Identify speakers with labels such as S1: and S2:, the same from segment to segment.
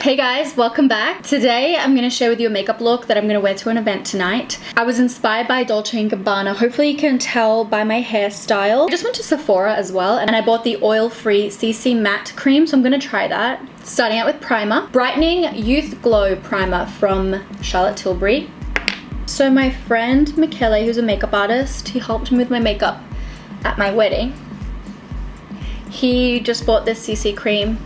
S1: Hey guys, welcome back. Today I'm going to share with you a makeup look that I'm going to wear to an event tonight. I was inspired by Dolce Gabbana. Hopefully you can tell by my hairstyle. I just went to Sephora as well and I bought the oil-free CC Matte Cream, so I'm going to try that. Starting out with primer. Brightening Youth Glow Primer from Charlotte Tilbury. So my friend Michele, who's a makeup artist, he helped me with my makeup at my wedding. He just bought this CC cream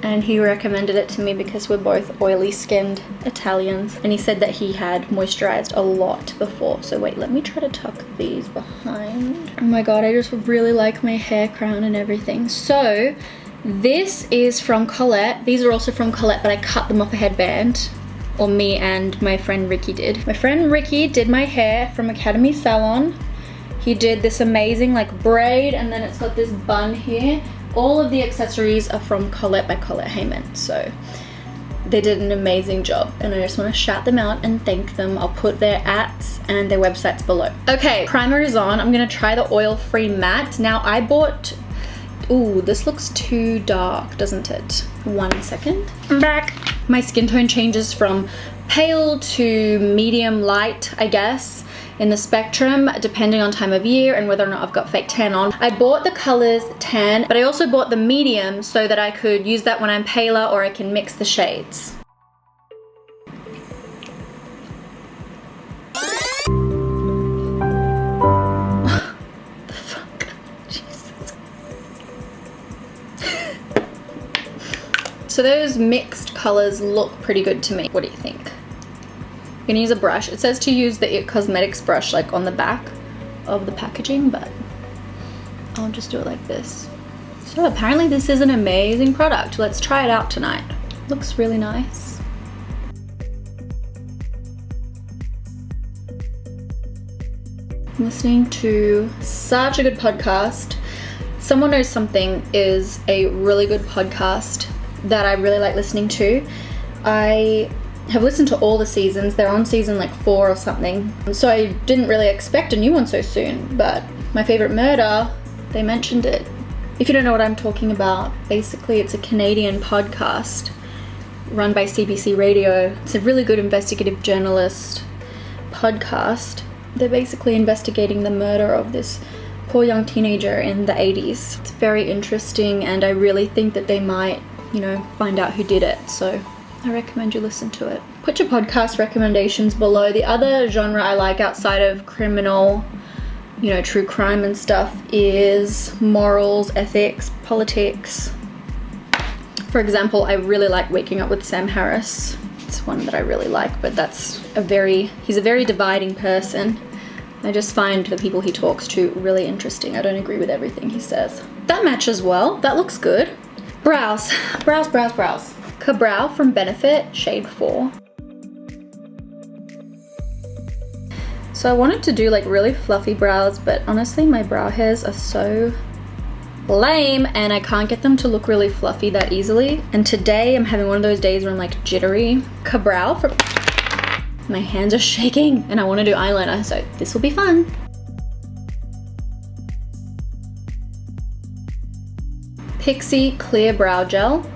S1: and he recommended it to me because we're both oily skinned Italians, and he said that he had moisturized a lot before. So wait, let me try to tuck these behind. Oh my god, I just really like my hair crown and everything. So this is from Colette. These are also from Colette, but I cut them off a headband. Or me and my friend Ricky did. My friend Ricky did my hair from Macadamia salon. He did this amazing like braid, and then it's got this bun here. All of the accessories are from Colette by Colette Heyman, so they did an amazing job, and I just want to shout them out and thank them. I'll put their ats and their websites below. Okay, primer is on. I'm gonna try the oil-free matte. Now I bought, ooh, this looks too dark, doesn't it? 1 second. I'm back. My skin tone changes from pale to medium light, I guess, in the spectrum, depending on time of year and whether or not I've got fake tan on. I bought the colors tan, but I also bought the medium so that I could use that when I'm paler, or I can mix the shades. The fuck? Jesus. So those mixed colors look pretty good to me. What do you think? I'm gonna use a brush. It says to use the It Cosmetics brush like on the back of the packaging, but I'll just do it like this. So apparently this is an amazing product. Let's try it out tonight. Looks really nice. I'm listening to such a good podcast. Someone Knows Something is a really good podcast that I really like listening to. I have listened to all the seasons. They're on season like 4 or something. So I didn't really expect a new one so soon, but My Favorite Murder, they mentioned it. If you don't know what I'm talking about, basically it's a Canadian podcast run by CBC Radio. It's a really good investigative journalist podcast. They're basically investigating the murder of this poor young teenager in the 80s. It's very interesting, and I really think that they might, you know, find out who did it. So I recommend you listen to it. Put your podcast recommendations below. The other genre I like outside of criminal, you know, true crime and stuff is morals, ethics, politics. For example, I really like Waking Up with Sam Harris. It's one that I really like, but he's a very dividing person. I just find the people he talks to really interesting. I don't agree with everything he says. That matches well. That looks good. Brows. Kabrow from Benefit, shade 4. So I wanted to do like really fluffy brows, but honestly my brow hairs are so lame and I can't get them to look really fluffy that easily. And today I'm having one of those days where I'm like jittery. Kabrow from... My hands are shaking and I want to do eyeliner, so this will be fun. Pixi Clear Brow Gel.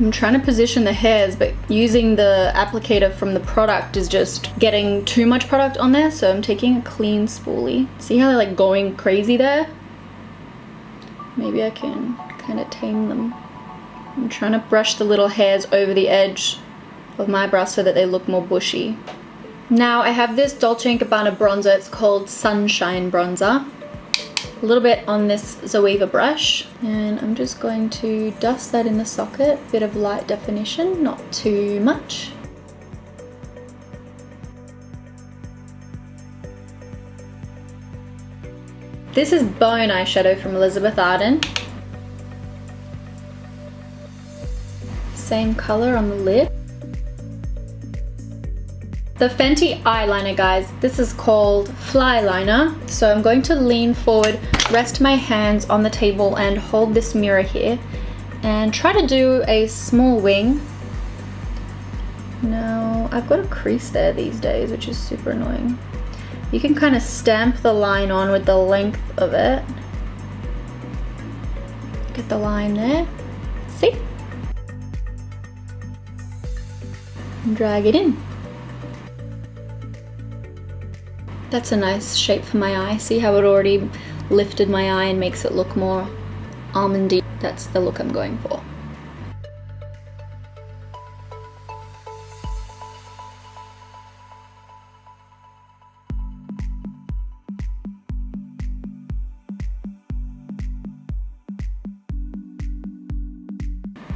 S1: I'm trying to position the hairs, but using the applicator from the product is just getting too much product on there, so I'm taking a clean spoolie. See how they're like going crazy there? Maybe I can kind of tame them. I'm trying to brush the little hairs over the edge of my brow so that they look more bushy. Now I have this Dolce & Gabbana bronzer. It's called Sunshine Bronzer. A little bit on this Zoeva brush, and I'm just going to dust that in the socket. Bit of light definition, not too much. This is Bone eyeshadow from Elizabeth Arden. Same color on the lid. The Fenty eyeliner, guys. This is called Flyliner. So I'm going to lean forward, rest my hands on the table and hold this mirror here and try to do a small wing. Now, I've got a crease there these days, which is super annoying. You can kind of stamp the line on with the length of it. Get the line there. See? And drag it in. That's a nice shape for my eye. See how it already lifted my eye and makes it look more almondy? That's the look I'm going for.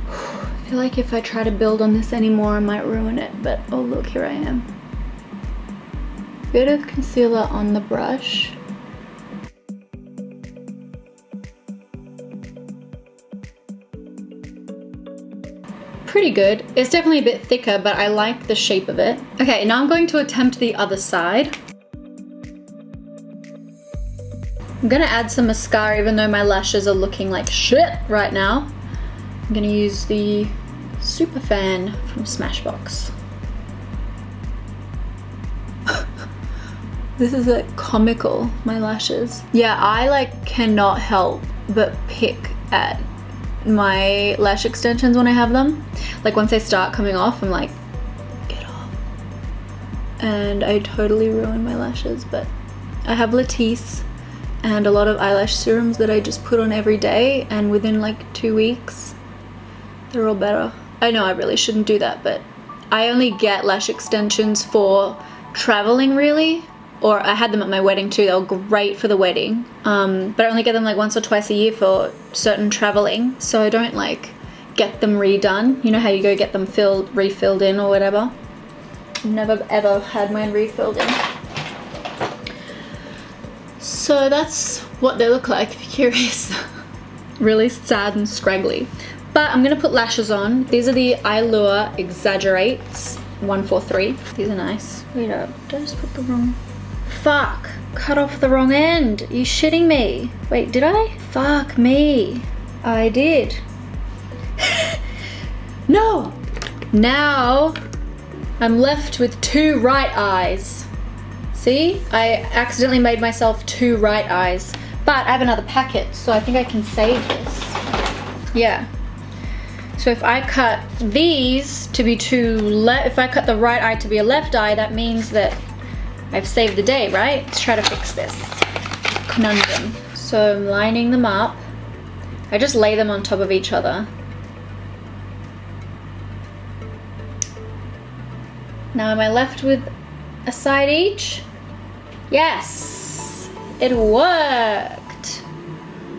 S1: I feel like if I try to build on this anymore I might ruin it, but oh look, here I am. Bit of concealer on the brush. Pretty good. It's definitely a bit thicker, but I like the shape of it. Okay, now I'm going to attempt the other side. I'm gonna add some mascara even though my lashes are looking like shit right now. I'm gonna use the Superfan from Smashbox. This is like comical, my lashes. Yeah, I like cannot help but pick at my lash extensions when I have them. Like once they start coming off, I'm like, get off. And I totally ruin my lashes, but I have Latisse and a lot of eyelash serums that I just put on every day, and within like 2 weeks, they're all better. I know I really shouldn't do that, but I only get lash extensions for traveling really, or I had them at my wedding too. They were great for the wedding, but I only get them like once or twice a year for certain traveling, so I don't like get them redone. You know how you go get them refilled in or whatever? Never ever had mine refilled in. So that's what they look like if you're curious. Really sad and scraggly. But I'm gonna put lashes on. These are the Eylure Exaggerates 143. These are nice. Wait up, did I just put the wrong? Fuck, cut off the wrong end. Are you shitting me? Wait, did I? Fuck me. I did. No! Now I'm left with 2 right eyes. See? I accidentally made myself 2 right eyes. But I have another packet, so I think I can save this. Yeah. So if I cut these to be if I cut the right eye to be a left eye, that means that I've saved the day, right? Let's try to fix this conundrum. So I'm lining them up. I just lay them on top of each other. Now am I left with a side each? Yes, it worked.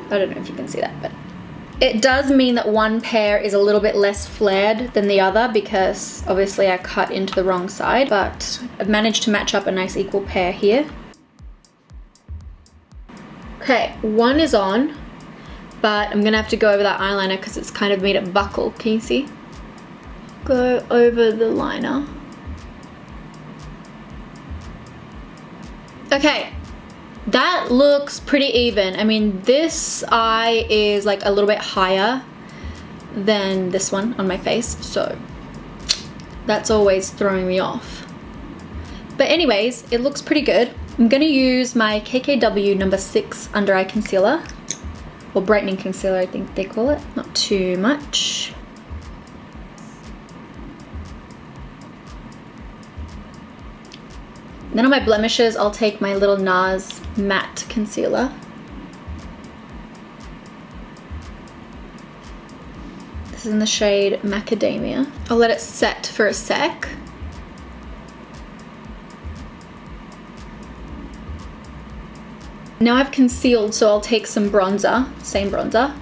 S1: I don't know if you can see that, but it does mean that one pair is a little bit less flared than the other because obviously I cut into the wrong side, but I've managed to match up a nice equal pair here. Okay, one is on, but I'm gonna have to go over that eyeliner because it's kind of made it buckle. Can you see? Go over the liner. Okay, that looks pretty even. I mean, this eye is like a little bit higher than this one on my face, so that's always throwing me off. But anyways, it looks pretty good. I'm gonna use my KKW number 6 under eye concealer, or brightening concealer I think they call it. Not too much. Then on my blemishes, I'll take my little NARS matte concealer. This is in the shade Macadamia. I'll let it set for a sec. Now I've concealed, so I'll take some bronzer, same bronzer.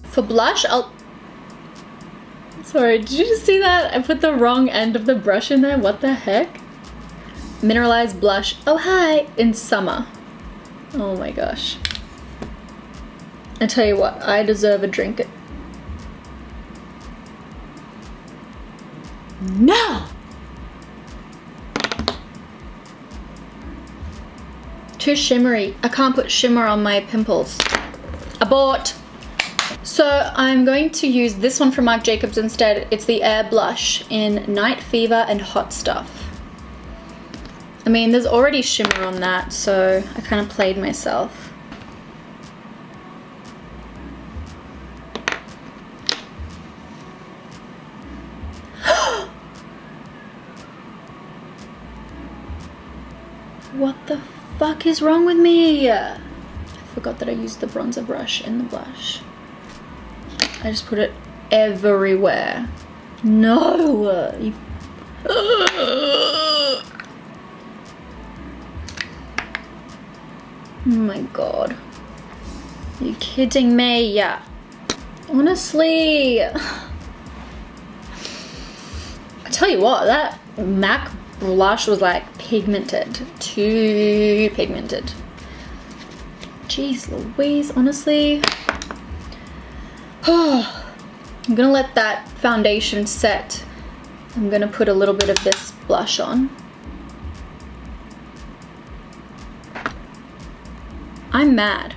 S1: For blush, sorry, did you just see that? I put the wrong end of the brush in there, what the heck? Mineralized blush, oh hi, in summer. Oh my gosh. I tell you what, I deserve a drink. No! Too shimmery. I can't put shimmer on my pimples. Abort! So I'm going to use this one from Marc Jacobs instead. It's the Air Blush in Night Fever and Hot Stuff. I mean, there's already shimmer on that, so I kind of played myself. What the fuck is wrong with me? I forgot that I used the bronzer brush in the blush. I just put it everywhere. No! You... Oh my god. Are you kidding me? Yeah. Honestly. I tell you what, that MAC blush was like pigmented. Too pigmented. Jeez Louise, honestly. I'm gonna let that foundation set. I'm gonna put a little bit of this blush on. I'm mad.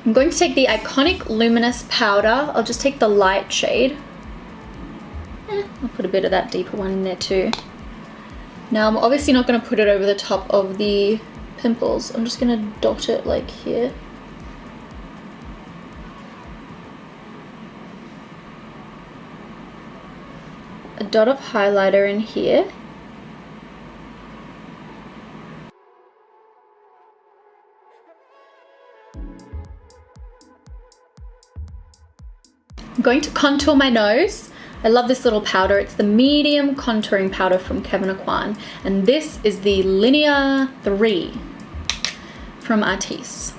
S1: I'm going to take the iconic Luminous powder. I'll just take the light shade. I'll put a bit of that deeper one in there too. Now I'm obviously not going to put it over the top of the pimples. I'm just going to dot it like here. A dot of highlighter in here. I'm going to contour my nose. I love this little powder. It's the medium contouring powder from Kevyn Aucoin, and this is the Linear 3 from Artis.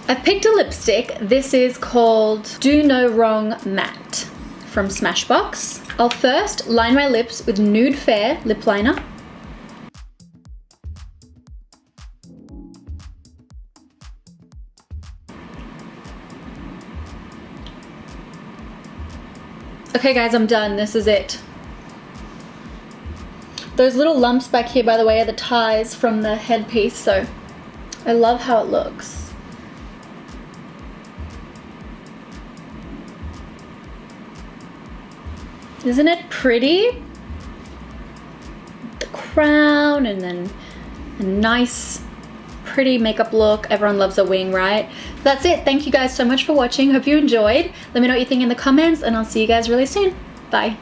S1: I've picked a lipstick. This is called Do No Wrong Matte from Smashbox. I'll first line my lips with Nude Fair lip liner. Okay guys, I'm done. This is it. Those little lumps back here, by the way, are the ties from the headpiece, so I love how it looks. Isn't it pretty? The crown and then a nice, pretty makeup look. Everyone loves a wing, right? That's it. Thank you guys so much for watching. Hope you enjoyed. Let me know what you think in the comments and I'll see you guys really soon. Bye.